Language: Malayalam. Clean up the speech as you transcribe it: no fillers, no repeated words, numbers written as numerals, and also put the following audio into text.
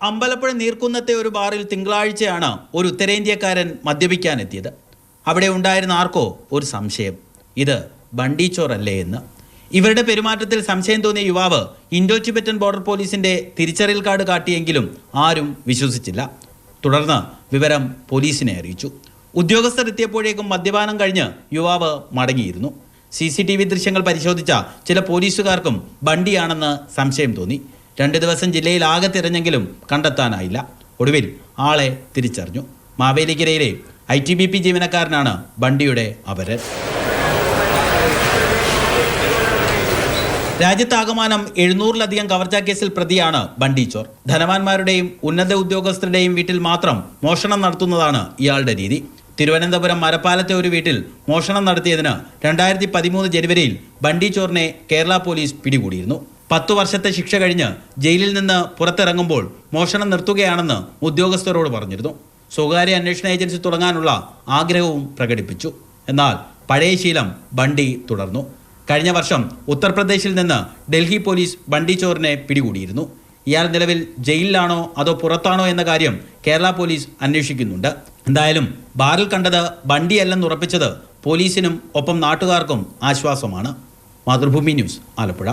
അമ്പലപ്പുഴ നീർക്കുന്നത്തെ ഒരു ബാറിൽ തിങ്കളാഴ്ചയാണ് ഒരു ഉത്തരേന്ത്യക്കാരൻ മദ്യപിക്കാനെത്തിയത്. അവിടെ ഉണ്ടായിരുന്ന ആർക്കോ ഒരു സംശയം, ഇത് ബണ്ടി ചോറല്ലേ എന്ന്. ഇവരുടെ പെരുമാറ്റത്തിൽ സംശയം തോന്നിയ യുവാവ് ഇൻഡോ ടിബറ്റൻ ബോർഡർ പോലീസിന്റെ തിരിച്ചറിയൽ കാർഡ് കാട്ടിയെങ്കിലും ആരും വിശ്വസിച്ചില്ല. തുടർന്ന് വിവരം പോലീസിനെ അറിയിച്ചു. ഉദ്യോഗസ്ഥർ എത്തിയപ്പോഴേക്കും മദ്യപാനം കഴിഞ്ഞ് യുവാവ് മടങ്ങിയിരുന്നു. CCTV ദൃശ്യങ്ങൾ പരിശോധിച്ച ചില പോലീസുകാർക്കും ബണ്ടിയാണെന്ന് സംശയം തോന്നി. 2 ദിവസം ജില്ലയിൽ ആകെ തിരഞ്ഞെങ്കിലും കണ്ടെത്താനായില്ല. ഒടുവിൽ ആളെ തിരിച്ചറിഞ്ഞു. മാവേലിക്കരയിലെ ITBP ജീവനക്കാരനാണ് ബണ്ടിയുടെ അപരൻ. രാജ്യത്താകമാനം 700-ലധികം കവർച്ചാ കേസിൽ പ്രതിയാണ് ബണ്ടി ചോർ. ധനവാന്മാരുടെയും ഉന്നത ഉദ്യോഗസ്ഥരുടെയും വീട്ടിൽ മാത്രം മോഷണം നടത്തുന്നതാണ് ഇയാളുടെ രീതി. തിരുവനന്തപുരം മരപ്പാലത്തെ ഒരു വീട്ടിൽ മോഷണം നടത്തിയതിന് 2013 ജനുവരിയിൽ ബണ്ടി ചോറിനെ കേരള പോലീസ് പിടികൂടിയിരുന്നു. 10 വർഷത്തെ ശിക്ഷ കഴിഞ്ഞ് ജയിലിൽ നിന്ന് പുറത്തിറങ്ങുമ്പോൾ മോഷണം നിർത്തുകയാണെന്ന് ഉദ്യോഗസ്ഥരോട് പറഞ്ഞിരുന്നു. സ്വകാര്യ അന്വേഷണ ഏജൻസി തുടങ്ങാനുള്ള ആഗ്രഹവും പ്രകടിപ്പിച്ചു. എന്നാൽ പഴയ ശീലം ബണ്ടി തുടർന്നു. കഴിഞ്ഞ വർഷം ഉത്തർപ്രദേശിൽ നിന്ന് ഡൽഹി പോലീസ് ബണ്ടി ചോറിനെ പിടികൂടിയിരുന്നു. ഇയാൾ നിലവിൽ ജയിലിലാണോ അതോ പുറത്താണോ എന്ന കാര്യം കേരള പോലീസ് അന്വേഷിക്കുന്നുണ്ട്. എന്തായാലും ബാറിൽ കണ്ടത് ബണ്ടിയല്ലെന്ന് ഉറപ്പിച്ചത് പോലീസിനും ഒപ്പം നാട്ടുകാർക്കും ആശ്വാസമാണ്. മാതൃഭൂമി ന്യൂസ്, ആലപ്പുഴ.